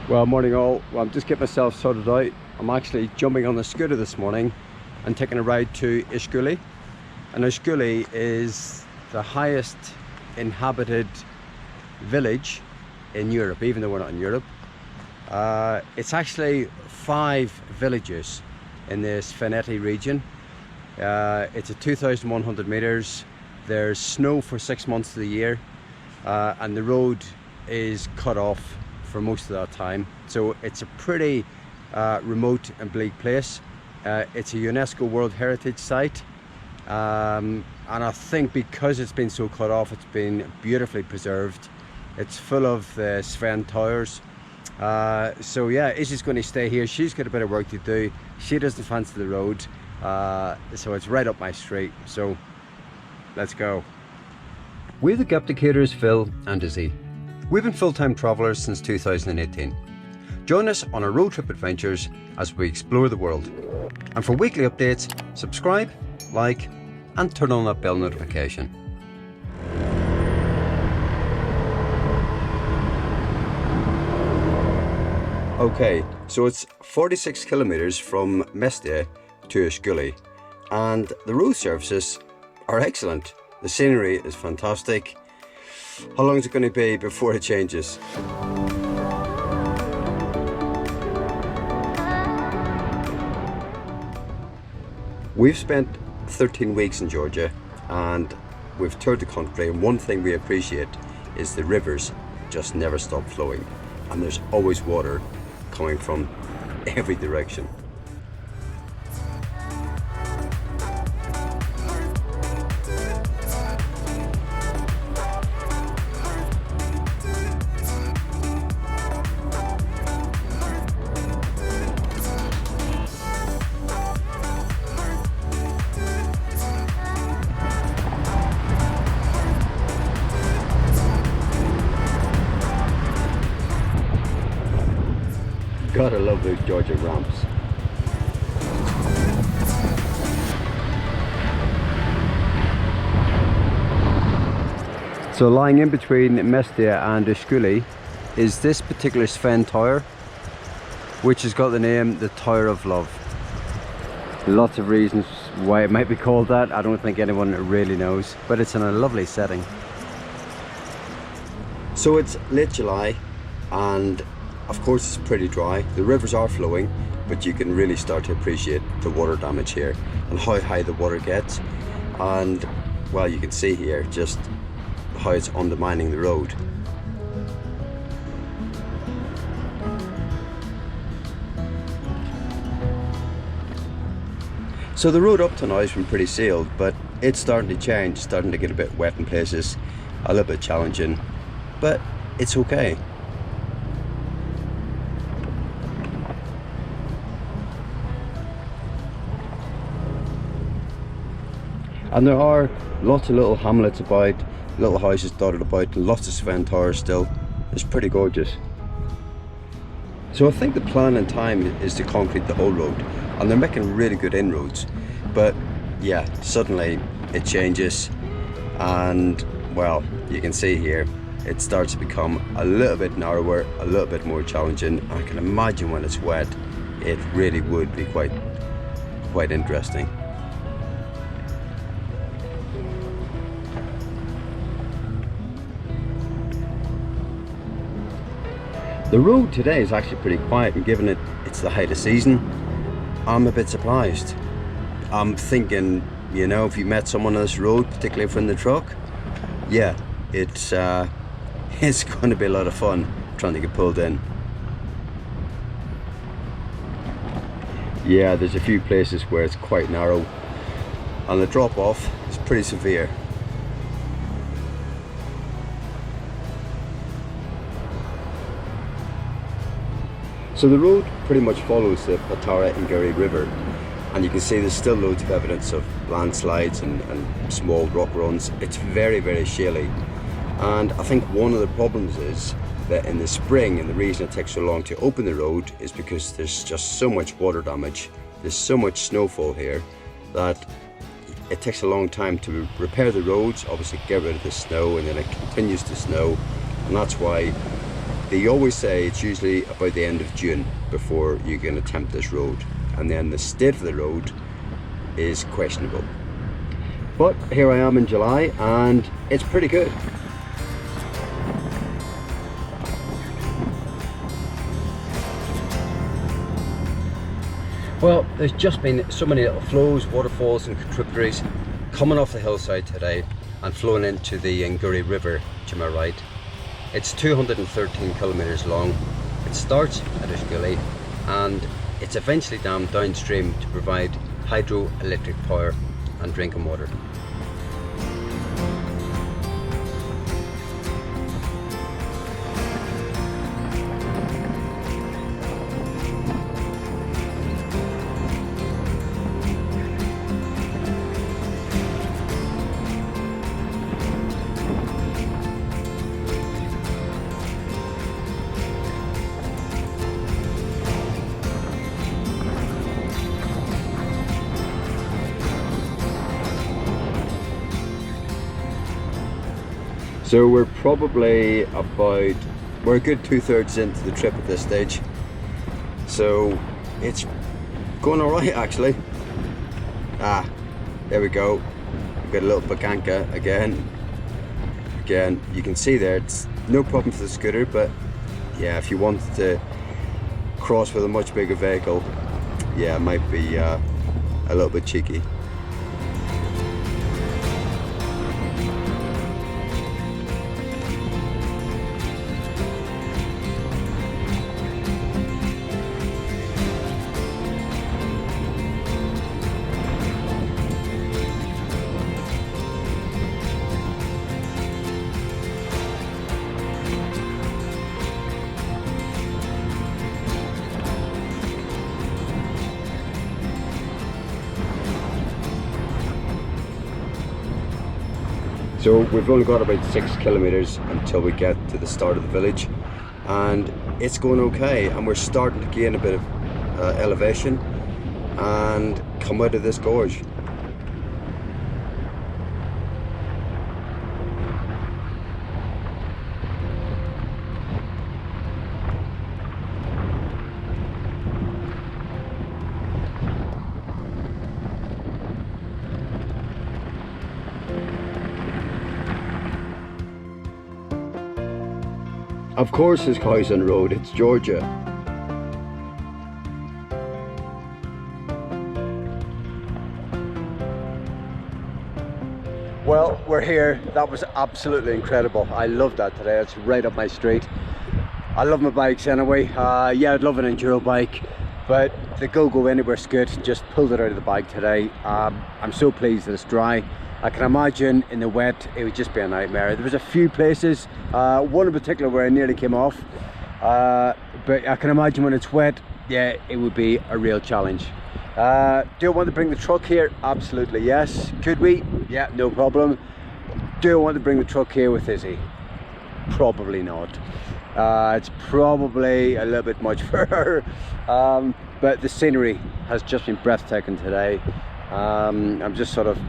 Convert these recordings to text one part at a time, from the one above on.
Well, morning all. Well, I'm just getting myself sorted out. I'm actually jumping on the scooter this morning and taking a ride to Ushguli. And Ushguli is the highest inhabited village in Europe, even though we're not in Europe. It's actually 5 villages in the Svaneti region. It's at 2,100 meters. There's snow for 6 months of the year, and the road is cut off for most of that time. So it's a pretty remote and bleak place. It's a UNESCO World Heritage Site, and I think because it's been so cut off, it's been beautifully preserved. It's full of Sven towers. So yeah, Izzy's going to stay here. She's got a bit of work to do. She doesn't fancy the road, so it's right up my street. So let's go. We're the Gapticators, Phil and Izzy. We've been full-time travellers since 2018. Join us on our road trip adventures as we explore the world. And for weekly updates, subscribe, like and turn on that bell notification. Okay, so it's 46 kilometers from Mestia to Ushguli, and the road surfaces are excellent. The scenery is fantastic. How long is it going to be before it changes? We've spent 13 weeks in Georgia and we've toured the country, and one thing we appreciate is the rivers just never stop flowing, and there's always water coming from every direction. Gotta love those Georgia ramps. So lying in between Mestia and Ushguli is this particular Sven Tower, which has got the name the Tower of Love. Lots of reasons why it might be called that. I don't think anyone really knows, but it's in a lovely setting. So it's late July, and of course it's pretty dry. The rivers are flowing, but you can really start to appreciate the water damage here and how high the water gets. And well, you can see here just how it's undermining the road. So the road up to now has been pretty sealed, but it's starting to change, starting to get a bit wet in places, a little bit challenging, but it's okay. And there are lots of little hamlets about, little houses dotted about, lots of Sven towers still. It's pretty gorgeous. So I think the plan and time is to concrete the whole road, and they're making really good inroads. But yeah, suddenly it changes, and well, you can see here, it starts to become a little bit narrower, a little bit more challenging. I can imagine when it's wet, it really would be quite interesting. The road today is actually pretty quiet, and given it's the height of season, I'm a bit surprised. I'm thinking, you know, if you met someone on this road, particularly from the truck, yeah, it's going to be a lot of fun trying to get pulled in. Yeah, there's a few places where it's quite narrow, and the drop off is pretty severe. So the road pretty much follows the Patara and Gary River, and you can see there's still loads of evidence of landslides and small rock runs. It's very, very shaly, and I think one of the problems is that in the spring, and the reason it takes so long to open the road is because there's just so much water damage, there's so much snowfall here that it takes a long time to repair the roads, obviously get rid of the snow, and then it continues to snow, and that's why they always say it's usually about the end of June before you can attempt this road, and then the state of the road is questionable. But here I am in July and it's pretty good. Well, there's just been so many little flows, waterfalls and contributaries coming off the hillside today and flowing into the Ushguli River to my right. It's 213 kilometers long. It starts at Ushguli and it's eventually dammed downstream to provide hydroelectric power and drinking water. So we're probably we're a good 2/3 into the trip at this stage. So it's going all right actually. There we go. We've got a little bakanka again. Again, you can see there, it's no problem for the scooter, but yeah, if you wanted to cross with a much bigger vehicle, yeah, it might be a little bit cheeky. So we've only got about 6 kilometers until we get to the start of the village, and it's going okay, and we're starting to gain a bit of elevation and come out of this gorge. Of course it's Caucasus Road, it's Georgia. Well, we're here. That was absolutely incredible. I love that today. It's right up my street. I love my bikes anyway. Yeah, I'd love an enduro bike, but the go anywhere's good. Just pulled it out of the bag today. I'm so pleased that it's dry. I can imagine in the wet it would just be a nightmare. There was a few places, one in particular where I nearly came off, but I can imagine when it's wet, yeah, it would be a real challenge. Do I want to bring the truck here? Absolutely yes. Could we? Yeah, no problem. Do I want to bring the truck here with Izzy? Probably not. It's probably a little bit much for her, but the scenery has just been breathtaking today. I'm just sort of,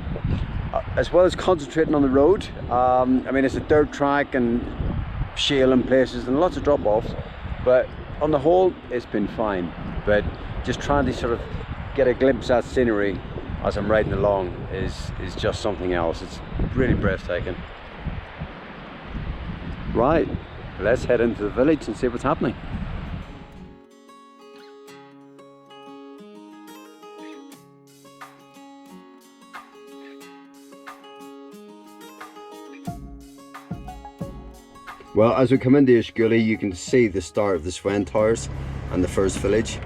as well as concentrating on the road, I mean it's a dirt track and shale in places and lots of drop-offs, but on the whole it's been fine. But just trying to sort of get a glimpse at scenery as I'm riding along is just something else. It's really breathtaking. Right, let's head into the village and see what's happening. Well, as we come into Ushguli, you can see the start of the Swan Towers and the first village.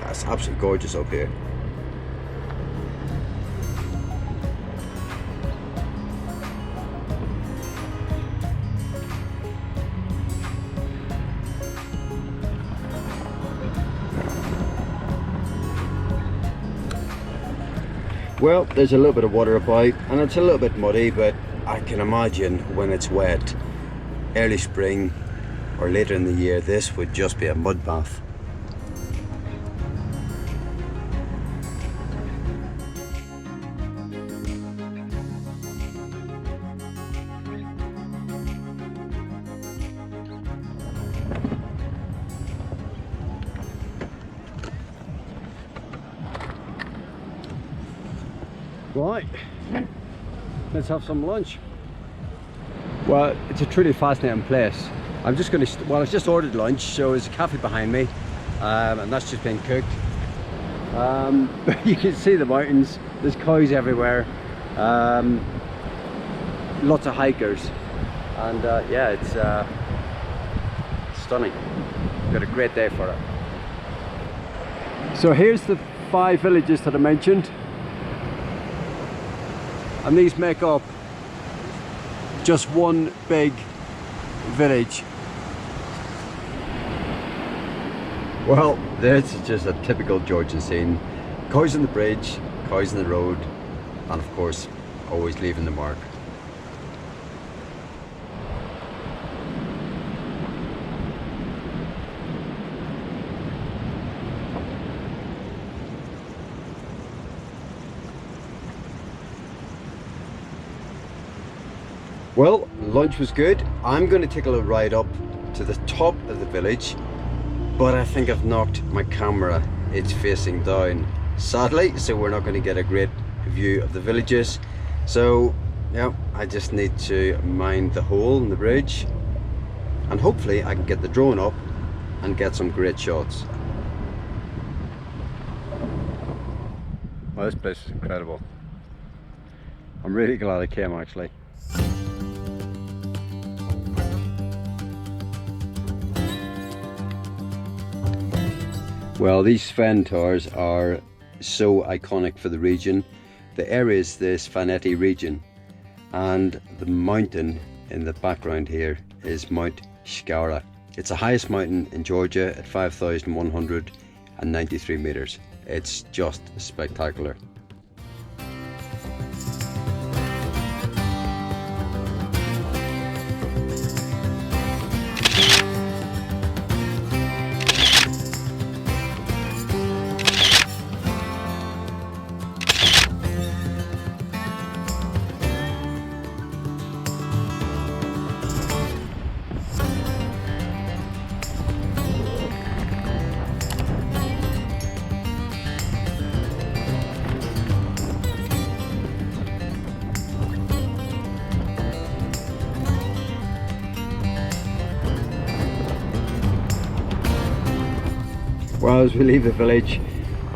It's absolutely gorgeous up here. Well, there's a little bit of water about and it's a little bit muddy, but I can imagine when it's wet, early spring or later in the year, this would just be a mud bath. Right, let's have some lunch. Well, it's a truly fascinating place. I'm just going to, well, I just ordered lunch, so there's a cafe behind me, and that's just been cooked. You can see the mountains, there's cows everywhere, lots of hikers, and yeah, it's stunning. We've got a great day for it. So here's the 5 villages that I mentioned, and these make up just one big village. Well, this is just a typical Georgian scene. Cows on the bridge, cows on the road, and of course, always leaving the mark. Well, lunch was good. I'm going to take a little ride up to the top of the village, but I think I've knocked my camera. It's facing down, sadly, so we're not going to get a great view of the villages. So, yeah, I just need to mind the hole in the bridge, and hopefully I can get the drone up and get some great shots. Well, this place is incredible. I'm really glad I came, actually. Well, these Sven towers are so iconic for the region. The area is the Svaneti region, and the mountain in the background here is Mount Shkara. It's the highest mountain in Georgia at 5,193 meters. It's just spectacular. Well, as we leave the village,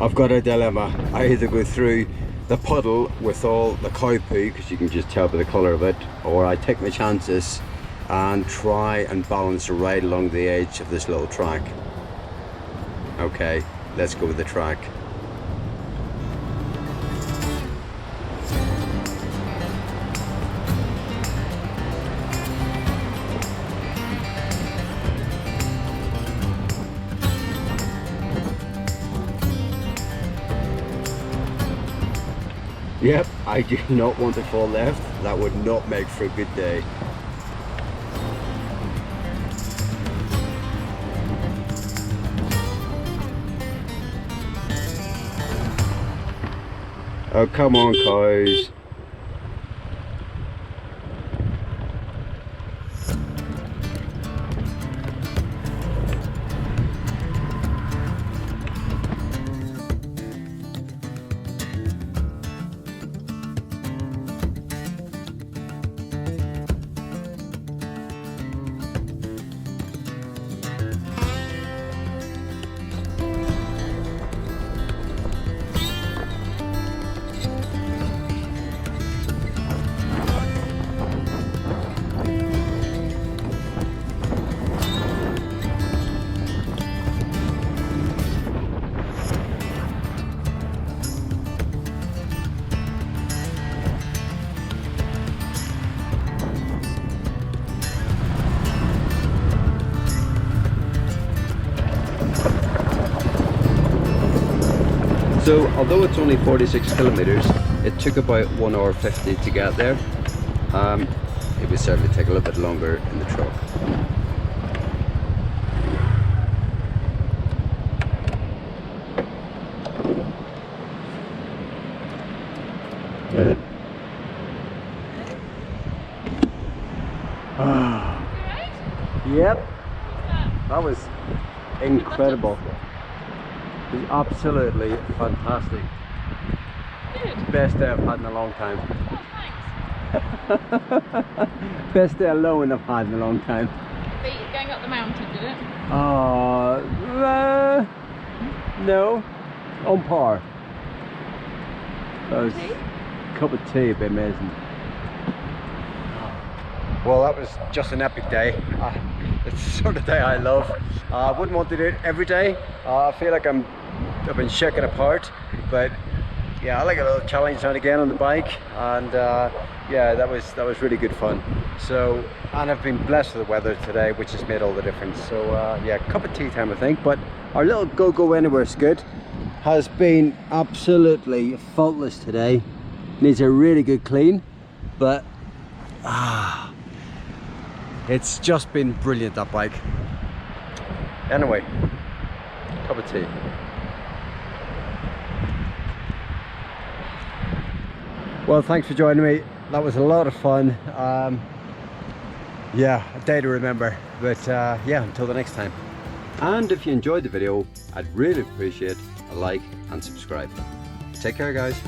I've got a dilemma. I either go through the puddle with all the cow poo, because you can just tell by the colour of it, or I take my chances and try and balance right along the edge of this little track. Okay, let's go with the track. Yep, I do not want to fall left. That would not make for a good day. Oh, come on, cows. So although it's only 46 kilometers, it took about 1 hour 50 to get there. It would certainly take a little bit longer in the truck. Yep, that was incredible. It was absolutely fantastic. Good. Best day I've had in a long time. Oh, thanks. Best day alone I've had in a long time. Beat it going up the mountain, did it? No, on par. That was Tea? cup of tea, would be amazing. Well, that was just an epic day. It's the sort of day I love. I wouldn't want to do it every day. I feel like I've been shaken apart, but yeah, I like a little challenge now and again on the bike, and yeah, that was really good fun. So, and I've been blessed with the weather today, which has made all the difference. So yeah, cup of tea time I think, but our little go anywhere Scud has been absolutely faultless today. Needs a really good clean, but it's just been brilliant, that bike. Anyway, cup of tea. Well, thanks for joining me. That was a lot of fun. Yeah, a day to remember. But yeah, until the next time. And if you enjoyed the video, I'd really appreciate a like and subscribe. Take care, guys.